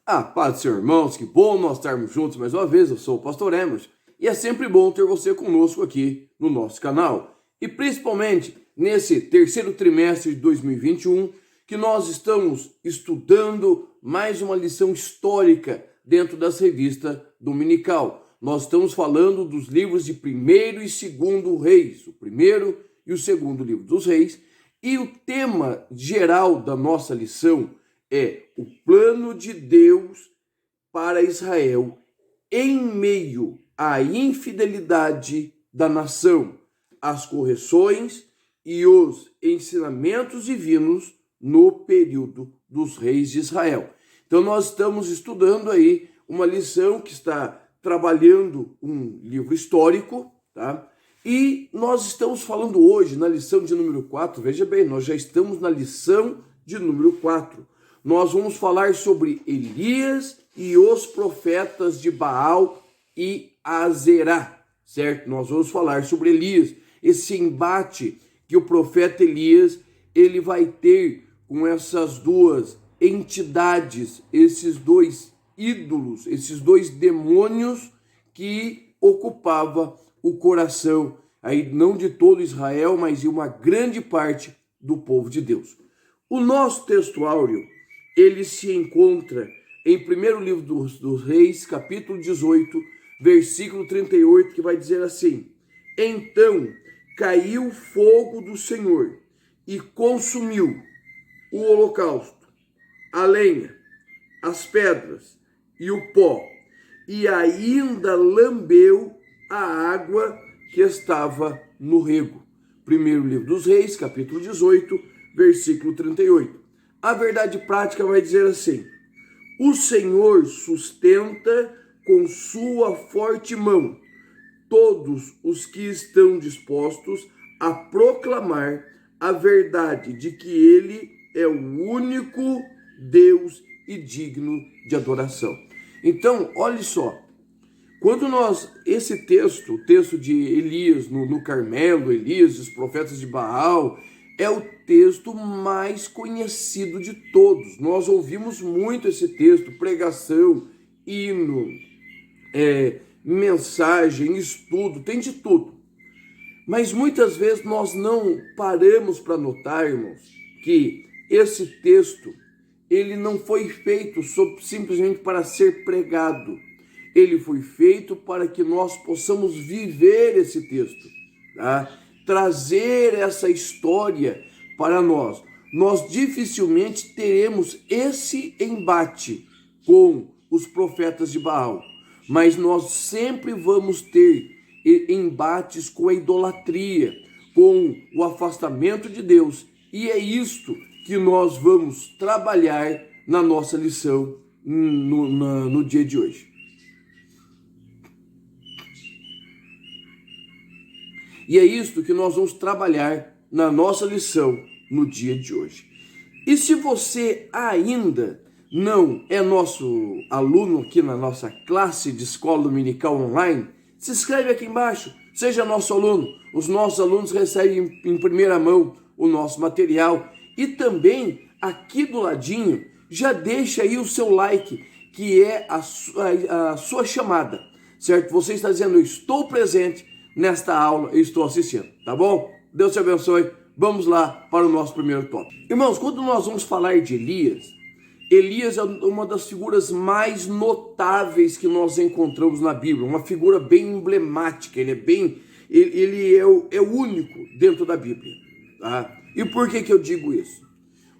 Paz do Senhor, irmãos, que bom nós estarmos juntos mais uma vez. Eu sou o pastor Emerson e é sempre bom ter você conosco aqui no nosso canal. E principalmente nesse terceiro trimestre de 2021, que nós estamos estudando mais uma lição histórica dentro das revistas dominical. Nós estamos falando dos livros de 1º e 2º Reis, o primeiro e o segundo livro dos Reis, e o tema geral da nossa lição é o plano de Deus para Israel em meio à infidelidade da nação, as correções e os ensinamentos divinos no período dos reis de Israel. Então nós estamos estudando aí uma lição que está trabalhando um livro histórico, tá? E nós estamos falando hoje na lição de número 4, veja bem, nós já estamos na lição de número 4. Nós vamos falar sobre Elias e os profetas de Baal e Azerá, certo? Nós vamos falar sobre Elias, esse embate que o profeta Elias ele vai ter com essas duas entidades, esses dois ídolos, esses dois demônios que ocupava o coração, aí não de todo Israel, mas de uma grande parte do povo de Deus. O nosso texto áureo, ele se encontra em primeiro livro dos Reis, capítulo 18, versículo 38, que vai dizer assim: Então caiu fogo do Senhor e consumiu o holocausto, a lenha, as pedras e o pó, e ainda lambeu a água que estava no rego. Primeiro livro dos Reis, capítulo 18, versículo 38. A verdade prática vai dizer assim: o Senhor sustenta com sua forte mão todos os que estão dispostos a proclamar a verdade de que Ele é o único Deus e digno de adoração. Então, olhe só, quando esse texto, o texto de Elias no Carmelo, Elias, os profetas de Baal, é o texto mais conhecido de todos. Nós ouvimos muito esse texto, pregação, hino, mensagem, estudo, tem de tudo. Mas muitas vezes nós não paramos para notar, irmãos, que esse texto, ele não foi feito simplesmente para ser pregado. Ele foi feito para que nós possamos viver esse texto, tá? Trazer essa história para nós. Nós dificilmente teremos esse embate com os profetas de Baal, mas nós sempre vamos ter embates com a idolatria, com o afastamento de Deus, e é isto que nós vamos trabalhar na nossa lição no dia de hoje. E é isto que nós vamos trabalhar na nossa lição no dia de hoje. E se você ainda não é nosso aluno aqui na nossa classe de escola dominical online, se inscreve aqui embaixo, seja nosso aluno. Os nossos alunos recebem em primeira mão o nosso material. E também, aqui do ladinho, já deixa aí o seu like, que é a sua chamada, certo? Você está dizendo: eu estou presente nesta aula, eu estou assistindo, tá bom? Deus te abençoe. Vamos lá para o nosso primeiro tópico. Irmãos, quando nós vamos falar de Elias, Elias é uma das figuras mais notáveis que nós encontramos na Bíblia, uma figura bem emblemática, ele é o único dentro da Bíblia, tá? E por que eu digo isso?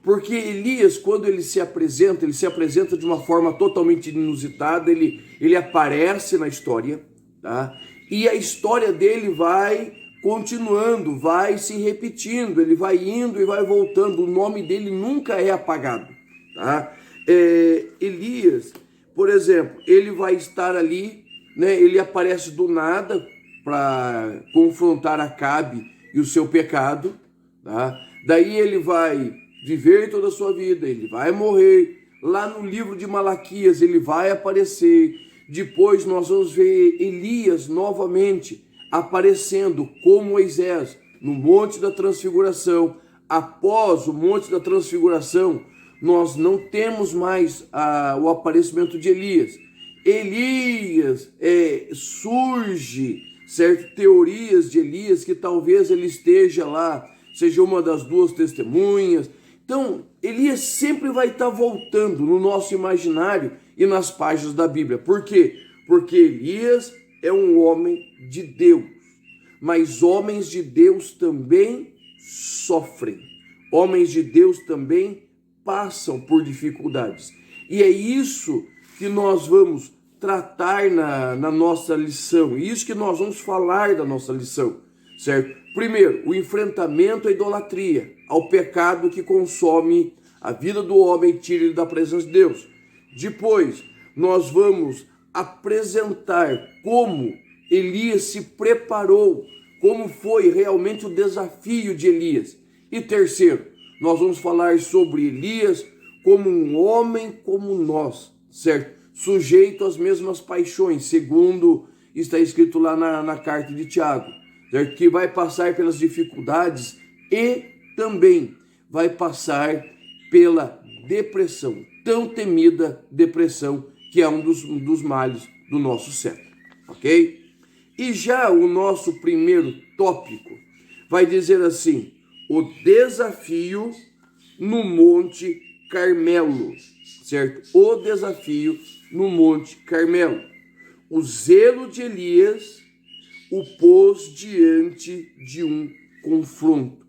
Porque Elias, quando ele se apresenta de uma forma totalmente inusitada, ele aparece na história, tá? E a história dele vai continuando, vai se repetindo, ele vai indo e vai voltando, o nome dele nunca é apagado, tá? Elias, por exemplo, ele vai estar ali, né? Ele aparece do nada para confrontar Acabe e o seu pecado, tá? Daí ele vai viver toda a sua vida, ele vai morrer. Lá no livro de Malaquias ele vai aparecer. Depois nós vamos ver Elias novamente aparecendo com Moisés no Monte da Transfiguração. Após o Monte da Transfiguração, nós não temos mais o aparecimento de Elias. Elias surge, certo? Teorias de Elias que talvez ele esteja lá, seja uma das duas testemunhas. Então, Elias sempre vai estar voltando no nosso imaginário e nas páginas da Bíblia. Por quê? Porque Elias é um homem de Deus, mas homens de Deus também sofrem. Homens de Deus também passam por dificuldades. E é isso que nós vamos tratar na nossa lição, e isso que nós vamos falar da nossa lição, certo? Primeiro, o enfrentamento à idolatria, ao pecado que consome a vida do homem e tira ele da presença de Deus. Depois, nós vamos apresentar como Elias se preparou, como foi realmente o desafio de Elias. E terceiro, nós vamos falar sobre Elias como um homem como nós, certo? Sujeito às mesmas paixões, segundo está escrito lá na carta de Tiago, certo? Que vai passar pelas dificuldades e também vai passar pela depressão, tão temida depressão, que é um dos males do nosso século, ok? E já o nosso primeiro tópico vai dizer assim: o desafio no Monte Carmelo, certo? O desafio no Monte Carmelo. O zelo de Elias o pôs diante de um confronto.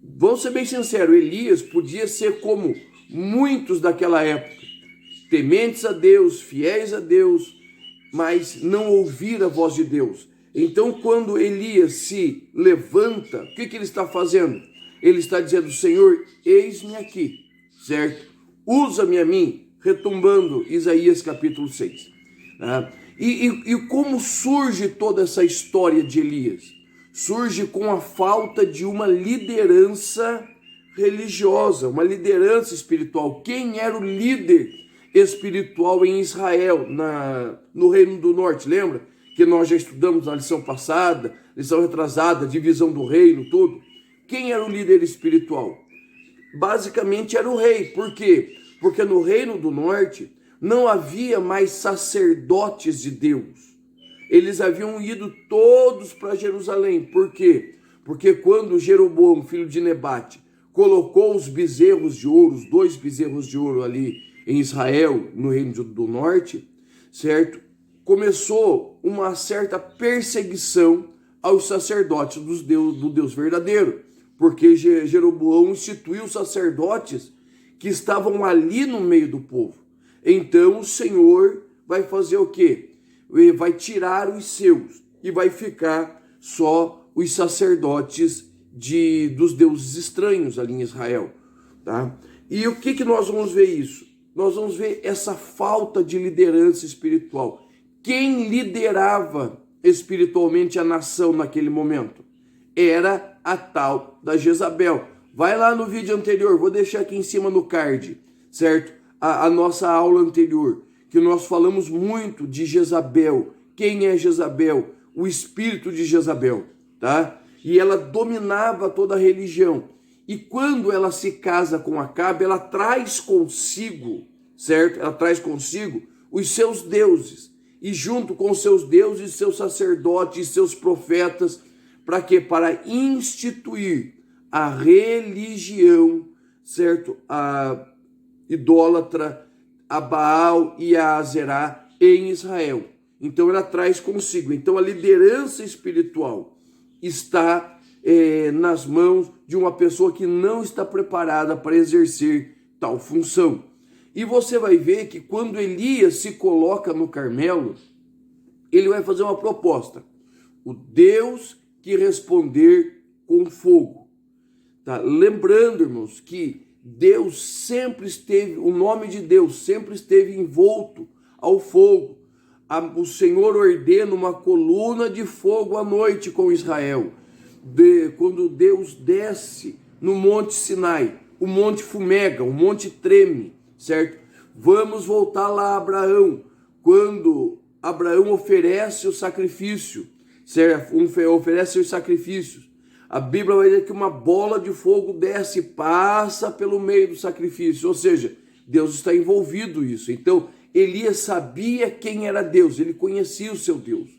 Vamos ser bem sinceros, Elias podia ser como muitos daquela época, tementes a Deus, fiéis a Deus, mas não ouvir a voz de Deus. Então, quando Elias se levanta, o que ele está fazendo? Ele está dizendo: Senhor, eis-me aqui, certo? Usa-me a mim, retumbando Isaías capítulo 6. E como surge toda essa história de Elias? Surge com a falta de uma liderança religiosa, uma liderança espiritual. Quem era o líder espiritual em Israel, no Reino do Norte? Lembra que nós já estudamos na lição passada, lição retrasada, divisão do reino, tudo? Quem era o líder espiritual? Basicamente era o rei. Por quê? Porque no Reino do Norte não havia mais sacerdotes de Deus. Eles haviam ido todos para Jerusalém. Por quê? Porque quando Jeroboão, filho de Nebate, colocou os bezerros de ouro, os 2 bezerros de ouro ali em Israel, no Reino do Norte, certo? Começou uma certa perseguição aos sacerdotes do Deus verdadeiro, porque Jeroboão instituiu sacerdotes que estavam ali no meio do povo. Então o Senhor vai fazer o quê? Vai tirar os seus e vai ficar só os sacerdotes dos deuses estranhos ali em Israel, tá? E o que nós vamos ver isso? Nós vamos ver essa falta de liderança espiritual. Quem liderava espiritualmente a nação naquele momento? Era a tal da Jezabel. Vai lá no vídeo anterior, vou deixar aqui em cima no card, certo? A nossa aula anterior, que nós falamos muito de Jezabel. Quem é Jezabel? O espírito de Jezabel, tá? E ela dominava toda a religião. E quando ela se casa com Acabe, ela traz consigo, certo? Ela traz consigo os seus deuses. E junto com os seus deuses, seus sacerdotes, seus profetas, para quê? Para instituir a religião, certo? A idólatra, a Baal e a Azerá em Israel. Então ela traz consigo. Então a liderança espiritual está nas mãos de uma pessoa que não está preparada para exercer tal função. E você vai ver que quando Elias se coloca no Carmelo, ele vai fazer uma proposta: o Deus que responder com fogo. Tá? Lembrando, irmãos, que Deus sempre esteve, o nome de Deus sempre esteve envolto ao fogo. O Senhor ordena uma coluna de fogo à noite com Israel. Quando Deus desce no Monte Sinai, o monte fumega, o monte treme, certo? Vamos voltar lá a Abraão, quando Abraão oferece o sacrifício, certo? Oferece os sacrifícios. A Bíblia vai dizer que uma bola de fogo desce e passa pelo meio do sacrifício, ou seja, Deus está envolvido nisso. Então, Elias sabia quem era Deus, ele conhecia o seu Deus.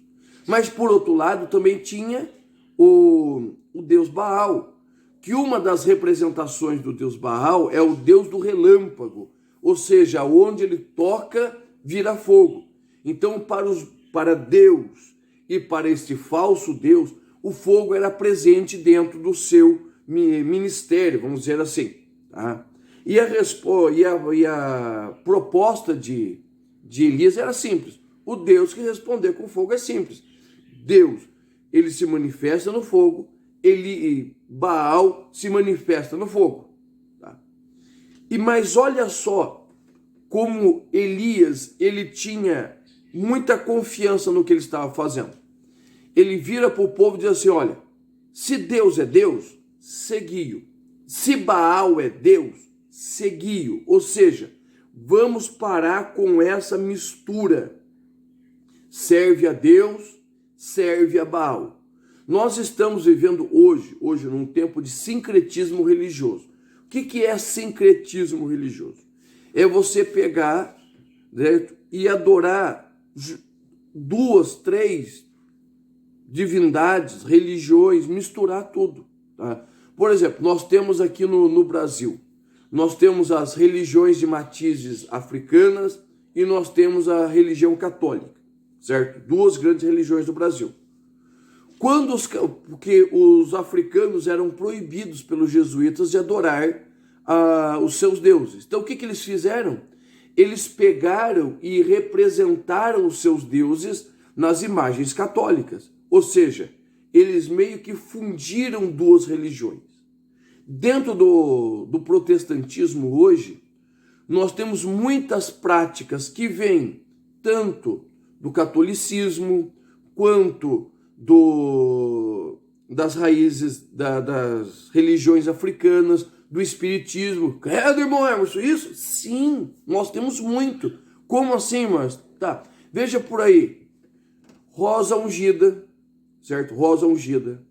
Mas, por outro lado, também tinha o Deus Baal, que uma das representações do Deus Baal é o Deus do relâmpago, ou seja, onde ele toca, vira fogo. Então, para Deus e para este falso Deus, o fogo era presente dentro do seu ministério, vamos dizer assim. Tá? E a proposta de Elias era simples. O Deus que responder com fogo é simples. Deus, ele se manifesta no fogo, Baal se manifesta no fogo. Tá? Mas olha só como Elias, ele tinha muita confiança no que ele estava fazendo. Ele vira para o povo e diz assim, olha, se Deus é Deus, segui-o. Se Baal é Deus, segui-o. Ou seja, vamos parar com essa mistura. Serve a Deus, serve a Baal. Nós estamos vivendo hoje num tempo de sincretismo religioso. O que é sincretismo religioso? É você pegar, né, e adorar 2, 3 divindades, religiões, misturar tudo. Tá? Por exemplo, nós temos aqui no Brasil, nós temos as religiões de matizes africanas e nós temos a religião católica, certo? 2 grandes religiões do Brasil. Porque os africanos eram proibidos pelos jesuítas de adorar os seus deuses. Então o que eles fizeram? Eles pegaram e representaram os seus deuses nas imagens católicas. Ou seja, eles meio que fundiram 2 religiões. Dentro do protestantismo hoje, nós temos muitas práticas que vêm tanto do catolicismo quanto das raízes das religiões africanas, do espiritismo. É, irmão Emerson, isso? Sim, nós temos muito. Como assim, mas? Tá, veja por aí. Rosa ungida, certo? Rosa ungida.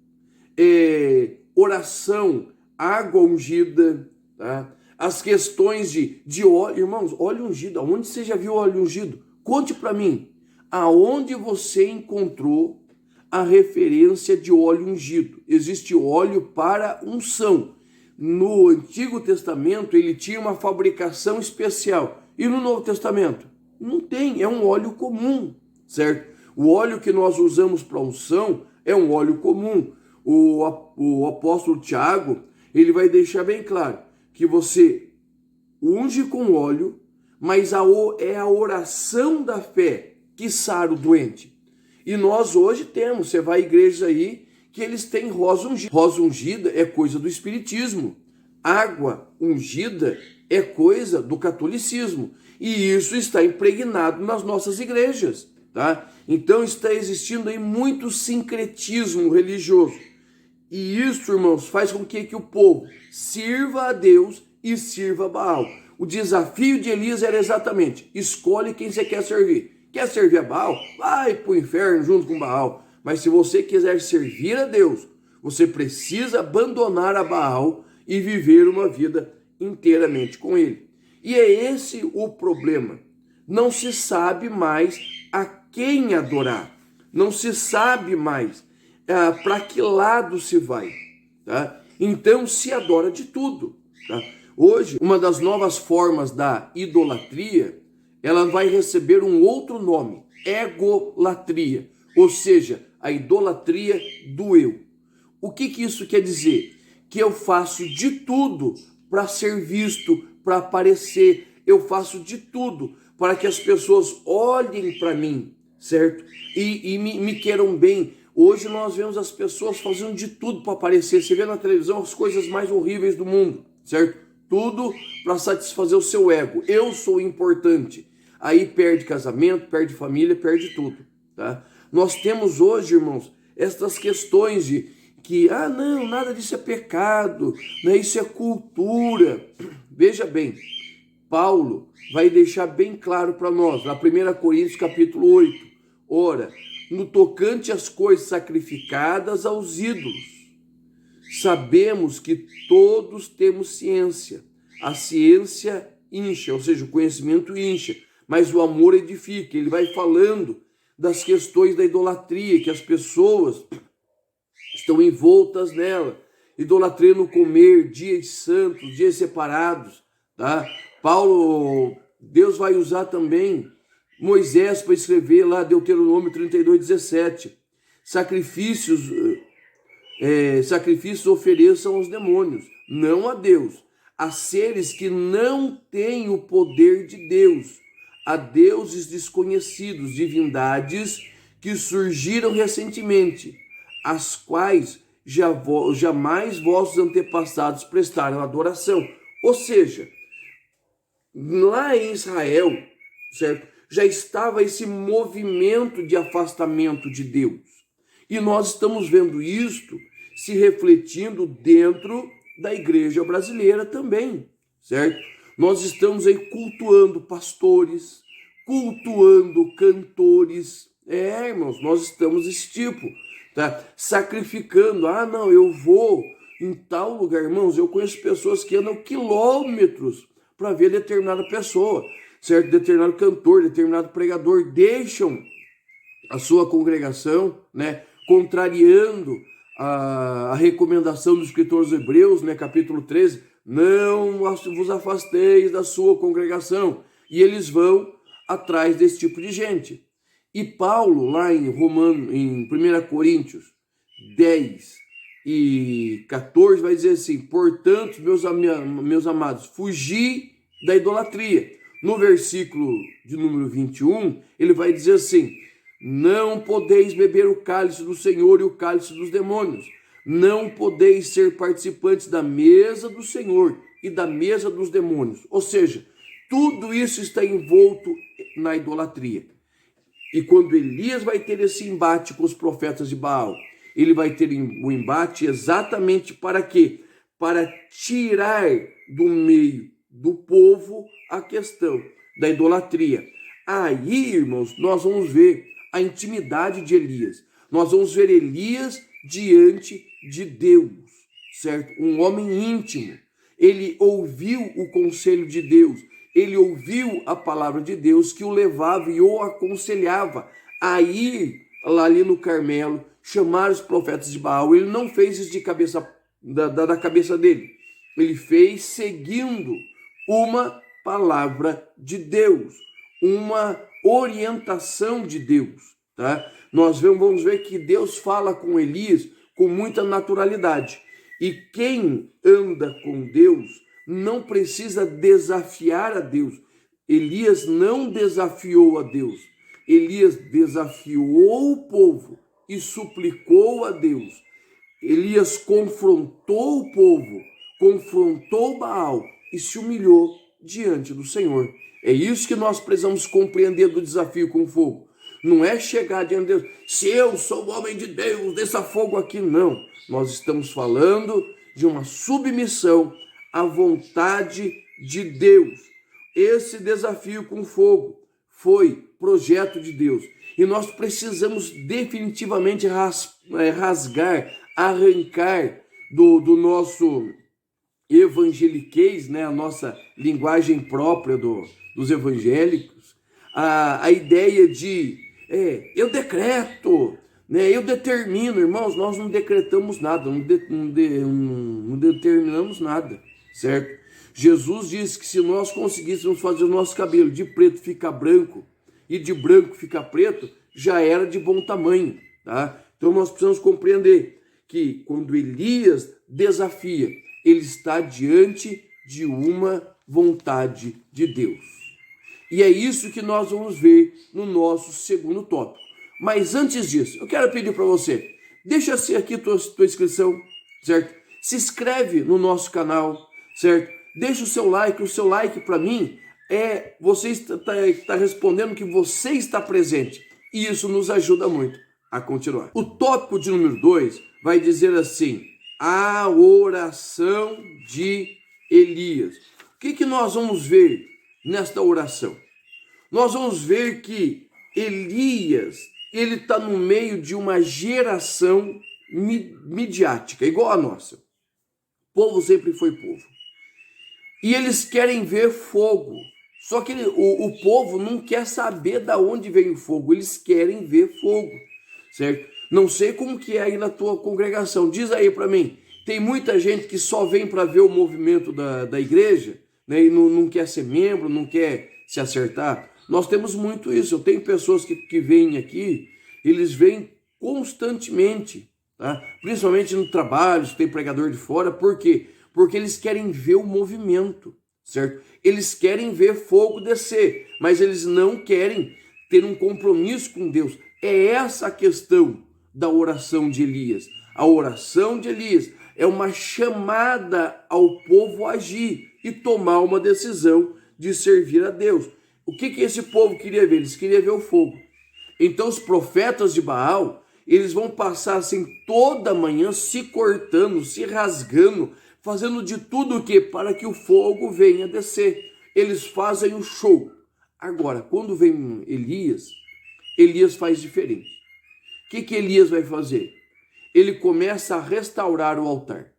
Oração, água ungida, tá? As questões de óleo. Irmãos, óleo ungido. Aonde você já viu óleo ungido? Conte para mim. Aonde você encontrou a referência de óleo ungido? Existe óleo para unção. No Antigo Testamento, ele tinha uma fabricação especial. E no Novo Testamento? Não tem, é um óleo comum, certo? O óleo que nós usamos para unção é um óleo comum. O apóstolo Tiago, ele vai deixar bem claro que você unge com óleo, mas é a oração da fé que sara o doente. E nós hoje temos, você vai à igreja aí, que eles têm rosa ungida. Rosa ungida é coisa do espiritismo. Água ungida é coisa do catolicismo. E isso está impregnado nas nossas igrejas, tá? Então está existindo aí muito sincretismo religioso. E isso, irmãos, faz com que o povo sirva a Deus e sirva a Baal. O desafio de Elias era exatamente, escolhe quem você quer servir. Quer servir a Baal? Vai para o inferno junto com Baal. Mas se você quiser servir a Deus, você precisa abandonar a Baal e viver uma vida inteiramente com ele. E é esse o problema. Não se sabe mais a quem adorar. Não se sabe mais para que lado se vai. Tá? Então se adora de tudo. Tá? Hoje, uma das novas formas da idolatria, ela vai receber um outro nome, egolatria. Ou seja, a idolatria do eu. O que isso quer dizer? Que eu faço de tudo para ser visto, para aparecer. Eu faço de tudo para que as pessoas olhem para mim, certo? E me queiram bem. Hoje nós vemos as pessoas fazendo de tudo para aparecer. Você vê na televisão as coisas mais horríveis do mundo, certo? Tudo para satisfazer o seu ego. Eu sou importante. Aí perde casamento, perde família, perde tudo, tá? Nós temos hoje, irmãos, estas questões de que, não, nada disso é pecado, né? Isso é cultura. Veja bem, Paulo vai deixar bem claro para nós, na 1 Coríntios capítulo 8, ora, no tocante às coisas sacrificadas aos ídolos, sabemos que todos temos ciência. A ciência incha, ou seja, o conhecimento incha, mas o amor edifica. Ele vai falando das questões da idolatria, que as pessoas estão envoltas nela. Idolatria no comer, dias santos, dias separados, tá? Deus vai usar também Moisés para escrever lá Deuteronômio 32:17. Sacrifícios ofereçam aos demônios, não a Deus, a seres que não têm o poder de Deus, a deuses desconhecidos, divindades que surgiram recentemente, as quais jamais vossos antepassados prestaram adoração. Ou seja, lá em Israel, certo, já estava esse movimento de afastamento de Deus. E nós estamos vendo isto se refletindo dentro da igreja brasileira também, certo? Nós estamos aí cultuando pastores, cultuando cantores. Irmãos, nós estamos desse tipo, tá? Sacrificando. Não, eu vou em tal lugar. Irmãos, eu conheço pessoas que andam quilômetros para ver determinada pessoa, certo? Determinado cantor, determinado pregador, deixam a sua congregação, né? Contrariando a recomendação dos escritores hebreus, né? Capítulo 13, não vos afasteis da sua congregação. E eles vão atrás desse tipo de gente. E Paulo, lá em 1 Coríntios 10 e 14, vai dizer assim: portanto, meus amados, fugi da idolatria. No versículo de número 21, ele vai dizer assim: não podeis beber o cálice do Senhor e o cálice dos demônios. Não podeis ser participantes da mesa do Senhor e da mesa dos demônios. Ou seja, tudo isso está envolto na idolatria. E quando Elias vai ter esse embate com os profetas de Baal, ele vai ter o embate exatamente para quê? Para tirar do meio do povo a questão da idolatria. Aí, irmãos, nós vamos ver a intimidade de Elias. Nós vamos ver Elias diante de Deus, certo? Um homem íntimo. Ele ouviu o conselho de Deus. Ele ouviu a palavra de Deus que o levava e o aconselhava a ir lá ali no Carmelo, chamar os profetas de Baal. Ele não fez isso de cabeça da cabeça dele. Ele fez seguindo uma palavra de Deus, uma orientação de Deus, tá? Nós vamos ver que Deus fala com Elias com muita naturalidade. E quem anda com Deus não precisa desafiar a Deus. Elias não desafiou a Deus. Elias desafiou o povo e suplicou a Deus. Elias confrontou o povo, confrontou Baal e se humilhou diante do Senhor. É isso que nós precisamos compreender do desafio com fogo. Não é chegar diante de Deus, se eu sou o homem de Deus, desça fogo aqui, não. Nós estamos falando de uma submissão à vontade de Deus. Esse desafio com fogo foi projeto de Deus. E nós precisamos definitivamente rasgar, arrancar do nosso evangeliquez, né, a nossa linguagem própria dos evangélicos, a ideia de eu decreto, né, eu determino. Irmãos, nós não decretamos nada, não determinamos nada, certo? Jesus disse que se nós conseguíssemos fazer o nosso cabelo de preto ficar branco e de branco ficar preto, já era de bom tamanho, tá? Então nós precisamos compreender que quando Elias desafia, ele está diante de uma vontade de Deus. E é isso que nós vamos ver no nosso segundo tópico. Mas antes disso, eu quero pedir para você, deixa aqui tua inscrição, certo? Se inscreve no nosso canal, certo? Deixa o seu like para mim você está respondendo que você está presente. E isso nos ajuda muito a continuar. O tópico de número 2 vai dizer assim: a oração de Elias. O que nós vamos ver nesta oração? Nós vamos ver que Elias, ele está no meio de uma geração midiática, igual a nossa. O povo sempre foi povo. E eles querem ver fogo. Só que o povo não quer saber de onde vem o fogo. Eles querem ver fogo, certo? Não sei como que é aí na tua congregação. Diz aí para mim. Tem muita gente que só vem para ver o movimento da igreja, né, e não quer ser membro, não quer se acertar. Nós temos muito isso. Eu tenho pessoas que vêm aqui, eles vêm constantemente, tá? Principalmente no trabalho, se tem pregador de fora. Por quê? Porque eles querem ver o movimento, certo? Eles querem ver fogo descer, mas eles não querem ter um compromisso com Deus. É essa a questão da oração de Elias. A oração de Elias é uma chamada ao povo a agir e tomar uma decisão de servir a Deus. O que esse povo queria ver? Eles queriam ver o fogo. Então os profetas de Baal, eles vão passar assim toda manhã se cortando, se rasgando, fazendo de tudo o que? Para que o fogo venha descer. Eles fazem o show. Agora, quando vem Elias, Elias faz diferente. O que Elias vai fazer? Ele começa a restaurar o altar.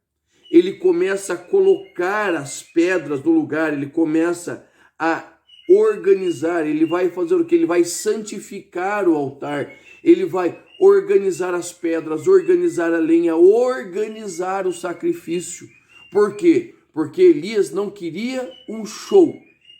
Ele começa a colocar as pedras no lugar, ele começa a organizar, ele vai fazer o que? Ele vai santificar o altar, ele vai organizar as pedras, organizar a lenha, organizar o sacrifício. Por quê? Porque Elias não queria um show,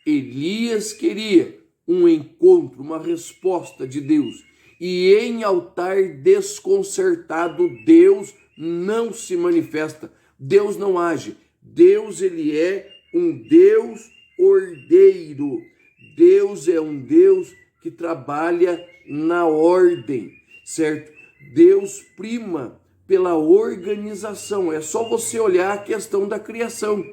Elias queria um encontro, uma resposta de Deus. E em altar desconcertado, Deus não se manifesta, Deus não age. Deus, ele é um Deus ordeiro. Deus é um Deus que trabalha na ordem, certo? Deus prima pela organização. É só você olhar a questão da criação,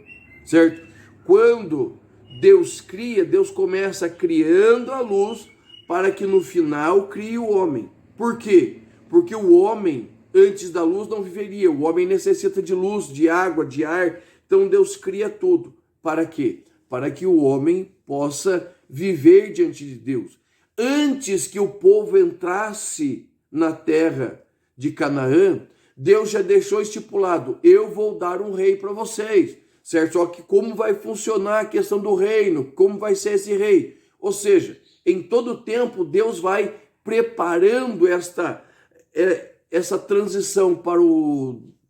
certo? Quando Deus cria, Deus começa criando a luz para que no final crie o homem. Por quê? Porque o homem, antes da luz, não viveria. O homem necessita de luz, de água, de ar. Então Deus cria tudo. Para quê? Para que o homem possa viver diante de Deus. Antes que o povo entrasse na terra de Canaã, Deus já deixou estipulado: eu vou dar um rei para vocês, certo? Só que como vai funcionar a questão do reino? Como vai ser esse rei? Ou seja, em todo tempo Deus vai preparando essa transição para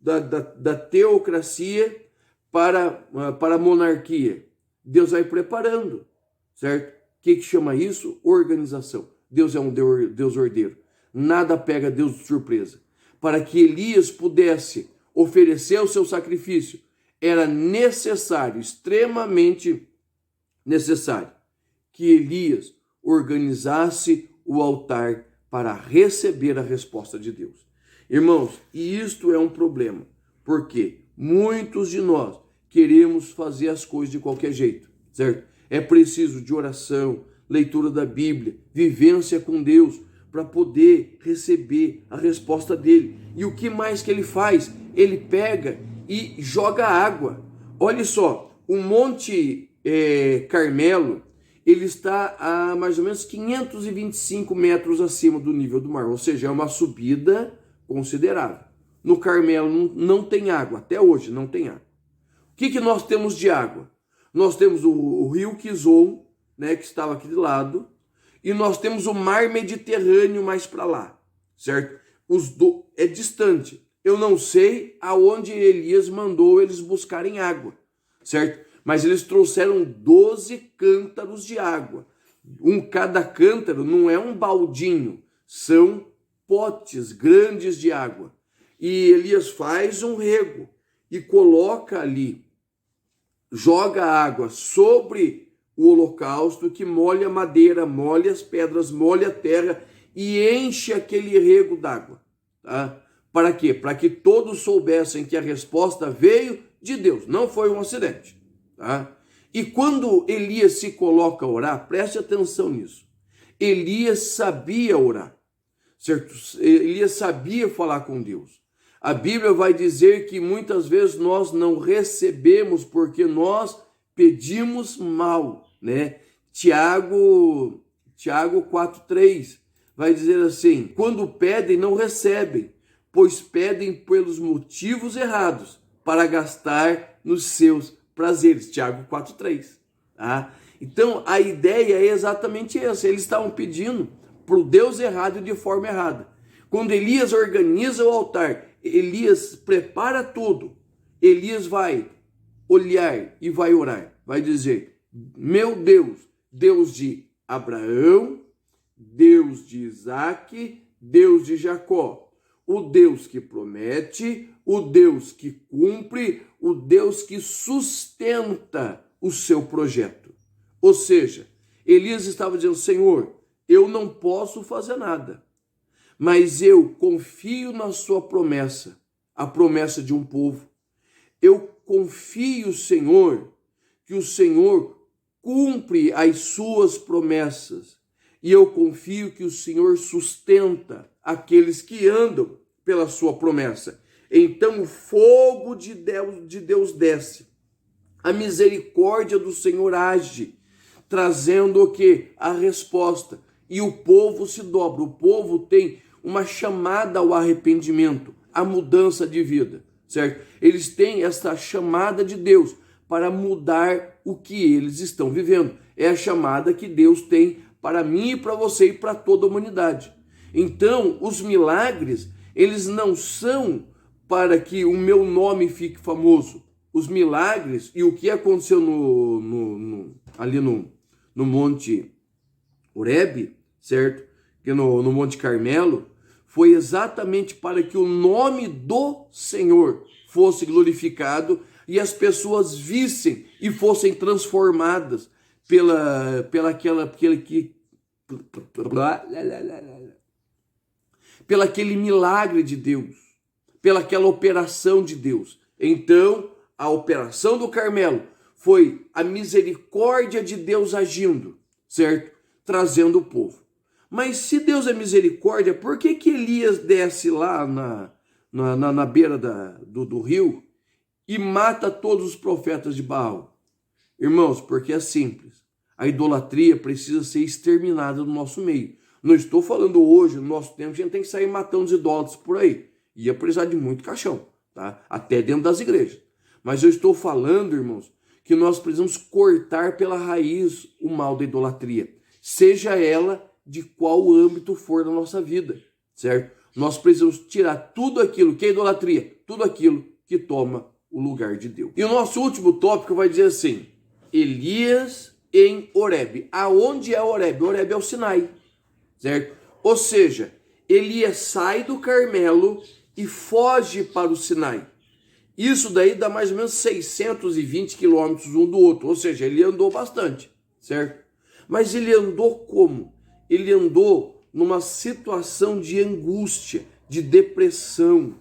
da teocracia para a monarquia. Deus vai preparando, certo? O que chama isso? Organização. Deus é um Deus ordeiro. Nada pega Deus de surpresa. Para que Elias pudesse oferecer o seu sacrifício, era necessário, extremamente necessário, que Elias organizasse o altar para receber a resposta de Deus. Irmãos, e isto é um problema, porque muitos de nós queremos fazer as coisas de qualquer jeito, certo? É preciso de oração, leitura da Bíblia, vivência com Deus, para poder receber a resposta dele. E o que mais que ele faz? Ele pega e joga água. Olha só, o Monte Carmelo, ele está a mais ou menos 525 metros acima do nível do mar, ou seja, é uma subida considerável. No Carmelo não tem água, até hoje não tem água. O que nós temos de água? Nós temos o rio Kizom, né, que estava aqui de lado, e nós temos o mar Mediterrâneo mais para lá, certo? É distante. Eu não sei aonde Elias mandou eles buscarem água, certo? Mas eles trouxeram 12 cântaros de água. Cada cântaro não é um baldinho, são potes grandes de água. E Elias faz um rego e coloca ali, joga água sobre o holocausto, que molha a madeira, molha as pedras, molha a terra e enche aquele rego d'água. Tá? Para quê? Para que todos soubessem que a resposta veio de Deus, não foi um acidente. Tá? E quando Elias se coloca a orar, preste atenção nisso. Elias sabia orar, certo? Elias sabia falar com Deus. A Bíblia vai dizer que muitas vezes nós não recebemos porque nós pedimos mal, né? Tiago 4:3 vai dizer assim: quando pedem, não recebem, pois pedem pelos motivos errados para gastar nos seus prazeres. Tiago 4,3. Tá? Então, a ideia é exatamente essa. Eles estavam pedindo para o Deus errado e de forma errada. Quando Elias organiza o altar, Elias prepara tudo. Elias vai olhar e vai orar. Vai dizer: meu Deus, Deus de Abraão, Deus de Isaque, Deus de Jacó. O Deus que promete, o Deus que cumpre, o Deus que sustenta o seu projeto. Ou seja, Elias estava dizendo: Senhor, eu não posso fazer nada, mas eu confio na sua promessa, a promessa de um povo. Eu confio, Senhor, que o Senhor cumpre as suas promessas. E eu confio que o Senhor sustenta aqueles que andam pela sua promessa. Então o fogo de Deus desce. A misericórdia do Senhor age, trazendo o quê? A resposta. E o povo se dobra. O povo tem uma chamada ao arrependimento, à mudança de vida, certo? Eles têm essa chamada de Deus para mudar o que eles estão vivendo. É a chamada que Deus tem para mim e para você e para toda a humanidade. Então, os milagres, eles não são para que o meu nome fique famoso. Os milagres e o que aconteceu ali no Monte Horebe, certo? Que no Monte Carmelo, foi exatamente para que o nome do Senhor fosse glorificado e as pessoas vissem e fossem transformadas pela aquele milagre de Deus, pela aquela operação de Deus. Então, a operação do Carmelo foi a misericórdia de Deus agindo, certo? Trazendo o povo. Mas se Deus é misericórdia, por que Elias desce lá na beira do rio e mata todos os profetas de Baal? Irmãos, porque é simples. A idolatria precisa ser exterminada do nosso meio. Não estou falando hoje, no nosso tempo, a gente tem que sair matando os idólatras por aí. Ia precisar de muito caixão, tá? Até dentro das igrejas. Mas eu estou falando, irmãos, que nós precisamos cortar pela raiz o mal da idolatria. Seja ela de qual âmbito for da nossa vida, certo? Nós precisamos tirar tudo aquilo que é idolatria, tudo aquilo que toma o lugar de Deus. E o nosso último tópico vai dizer assim: Elias em Horebe. Aonde é Horebe? Horebe é o Sinai, certo? Ou seja, Elias sai do Carmelo e foge para o Sinai. Isso daí dá mais ou menos 620 quilômetros um do outro, ou seja, ele andou bastante, certo? Mas ele andou como? Ele andou numa situação de angústia, de depressão,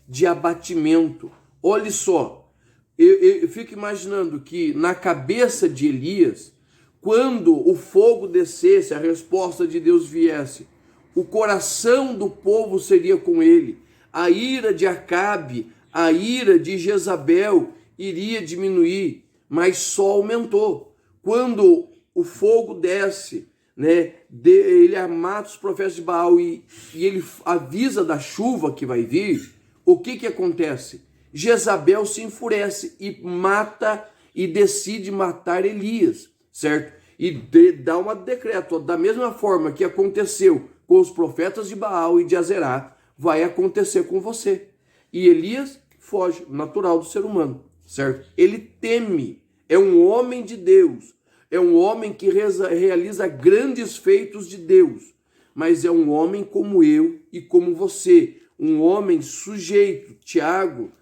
de abatimento. Olha só, eu fico imaginando que na cabeça de Elias, quando o fogo descesse, a resposta de Deus viesse, o coração do povo seria com ele, a ira de Acabe, a ira de Jezabel iria diminuir, mas só aumentou. Quando o fogo desce, né, ele mata os profetas de Baal e ele avisa da chuva que vai vir, o que acontece? Jezabel se enfurece e mata e decide matar Elias, certo? E dá um decreto, da mesma forma que aconteceu com os profetas de Baal e de Azerá, vai acontecer com você. E Elias foge, natural do ser humano, certo? Ele teme, é um homem de Deus, é um homem que realiza grandes feitos de Deus, mas é um homem como eu e como você, um homem sujeito. Tiago,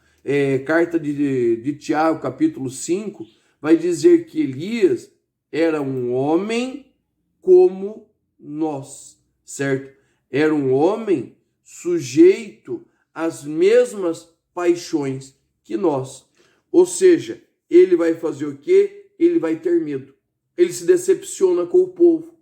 carta de Tiago, capítulo 5, vai dizer que Elias era um homem como nós, certo? Era um homem sujeito às mesmas paixões que nós. Ou seja, ele vai fazer o quê? Ele vai ter medo. Ele se decepciona com o povo.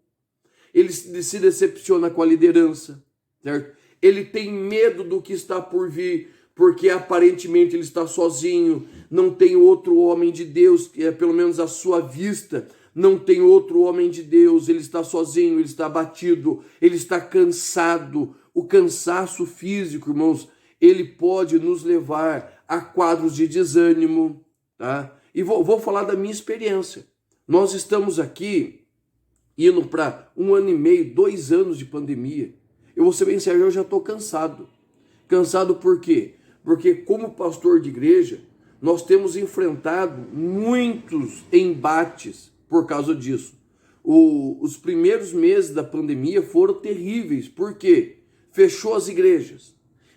Ele se decepciona com a liderança, certo? Ele tem medo do que está por vir, porque aparentemente ele está sozinho, não tem outro homem de Deus, pelo menos à sua vista, não tem outro homem de Deus, ele está sozinho, ele está abatido, ele está cansado. O cansaço físico, irmãos, ele pode nos levar a quadros de desânimo, tá? E vou falar da minha experiência. Nós estamos aqui indo para 1 ano e meio, 2 anos de pandemia. Eu vou ser bem sério, eu já estou cansado. Cansado por quê? Porque como pastor de igreja, nós temos enfrentado muitos embates por causa disso. Os primeiros meses da pandemia foram terríveis. Por quê? Fechou as igrejas.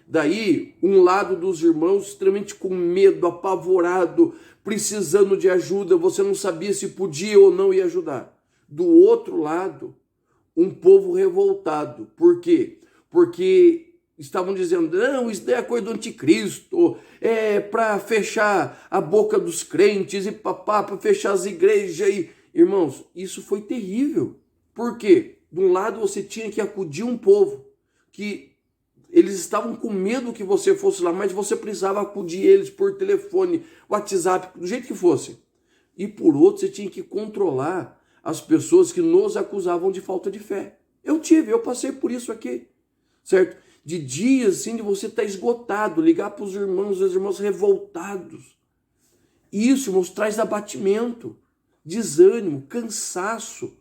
Daí, um lado dos irmãos extremamente com medo, apavorado, precisando de ajuda, você não sabia se podia ou não ir ajudar. Do outro lado, um povo revoltado. Por quê? Porque estavam dizendo, não, isso daí é coisa do anticristo, é para fechar a boca dos crentes e para fechar as igrejas. E, irmãos, isso foi terrível. Por quê? De um lado você tinha que acudir um povo que eles estavam com medo que você fosse lá, mas você precisava acudir eles por telefone, WhatsApp, do jeito que fosse. E por outro, você tinha que controlar as pessoas que nos acusavam de falta de fé. Eu passei por isso aqui, certo? De dias assim, de você estar esgotado, ligar para os irmãos revoltados. Isso, irmãos, traz abatimento, desânimo, cansaço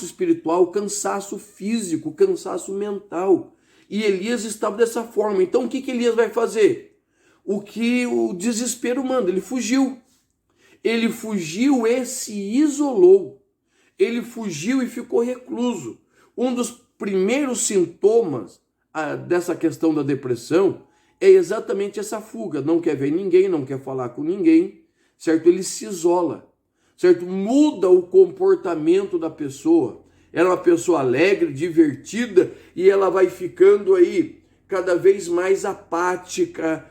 espiritual, cansaço físico, cansaço mental. E Elias estava dessa forma. Então o que Elias vai fazer? O que o desespero manda, ele fugiu. Ele fugiu e se isolou. Ele fugiu e ficou recluso. Um dos primeiros sintomas dessa questão da depressão é exatamente essa fuga. Não quer ver ninguém, não quer falar com ninguém, certo? Ele se isola, certo? Muda o comportamento da pessoa. Ela é uma pessoa alegre, divertida, e ela vai ficando aí cada vez mais apática,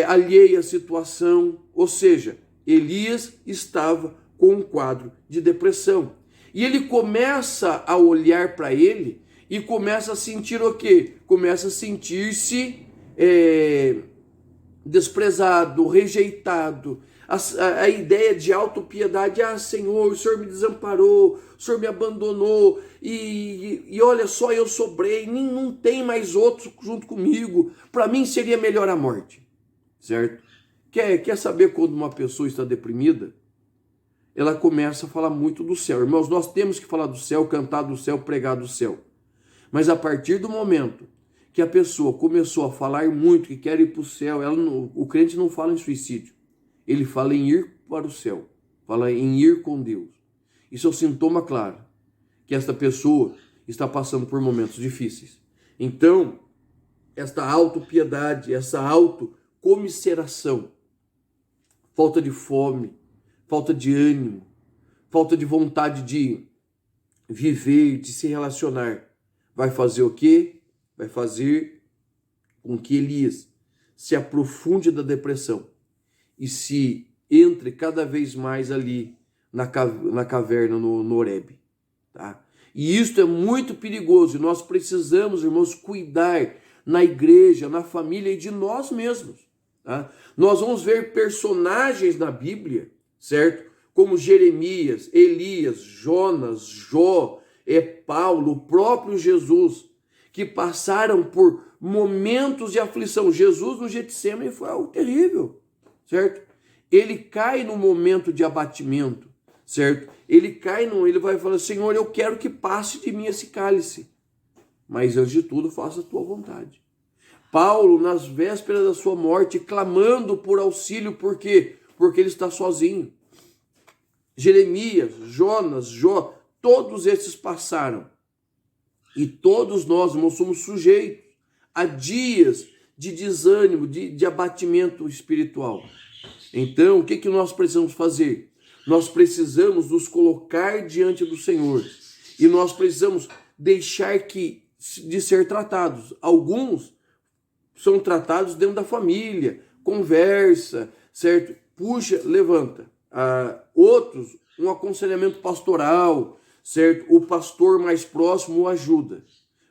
alheia à situação. Ou seja, Elias estava com um quadro de depressão. E ele começa a olhar para ele e começa a sentir o quê? Começa a sentir-se desprezado, rejeitado. A ideia de autopiedade, Senhor, o Senhor me desamparou, o Senhor me abandonou, e olha só, eu sobrei, não tem mais outros junto comigo, para mim seria melhor a morte, certo? Quer saber quando uma pessoa está deprimida? Ela começa a falar muito do céu. Irmãos, nós temos que falar do céu, cantar do céu, pregar do céu. Mas a partir do momento que a pessoa começou a falar muito que quer ir para o céu, o crente não fala em suicídio. Ele fala em ir para o céu, fala em ir com Deus. Isso é um sintoma claro que esta pessoa está passando por momentos difíceis. Então, esta autopiedade, essa autocomiseração, falta de fome, falta de ânimo, falta de vontade de viver, de se relacionar, vai fazer o quê? Vai fazer com que Elias se aprofunde da depressão e se entre cada vez mais ali na caverna, no Horebe, tá? E isso é muito perigoso, e nós precisamos, irmãos, cuidar na igreja, na família e de nós mesmos, tá? Nós vamos ver personagens na Bíblia, certo? Como Jeremias, Elias, Jonas, Jó, Paulo, o próprio Jesus, que passaram por momentos de aflição. Jesus no Getsêmani foi algo terrível, certo? Ele cai num momento de abatimento, certo? Ele vai falar, Senhor, eu quero que passe de mim esse cálice, mas antes de tudo faça a tua vontade. Paulo, nas vésperas da sua morte, clamando por auxílio, por quê? Porque ele está sozinho. Jeremias, Jonas, Jó, todos esses passaram. E todos nós, irmãos, somos sujeitos a dias de desânimo, de abatimento espiritual. Então, o que nós precisamos fazer? Nós precisamos nos colocar diante do Senhor. E nós precisamos deixar de ser tratados. Alguns são tratados dentro da família, conversa, certo? Puxa, levanta. Outros, um aconselhamento pastoral, certo? O pastor mais próximo o ajuda.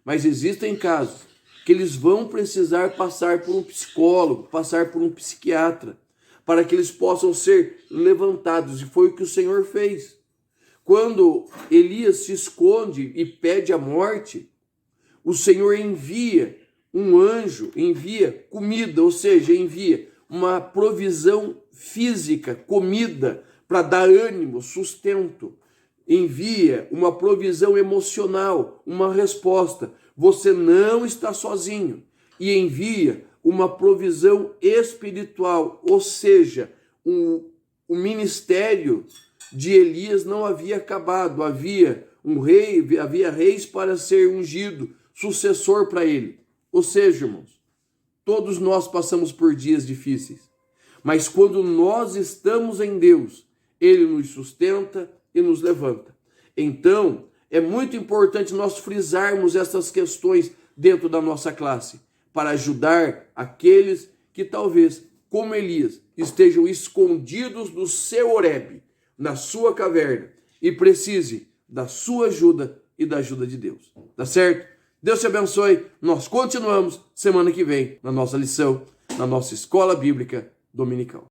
Mas existem casos que eles vão precisar passar por um psicólogo, passar por um psiquiatra, para que eles possam ser levantados. E foi o que o Senhor fez. Quando Elias se esconde e pede a morte, o Senhor envia um anjo envia comida, ou seja, envia uma provisão física, comida, para dar ânimo, sustento. Envia uma provisão emocional, uma resposta. Você não está sozinho. E envia uma provisão espiritual, ou seja, o ministério de Elias não havia acabado. Havia um rei, havia reis para ser ungido, sucessor para ele. Ou seja, irmãos, todos nós passamos por dias difíceis, mas quando nós estamos em Deus, Ele nos sustenta e nos levanta. Então, é muito importante nós frisarmos essas questões dentro da nossa classe, para ajudar aqueles que talvez, como Elias, estejam escondidos do seu Horebe, na sua caverna, e precise da sua ajuda e da ajuda de Deus. Tá certo? Deus te abençoe. Nós continuamos semana que vem na nossa lição, na nossa escola bíblica dominical.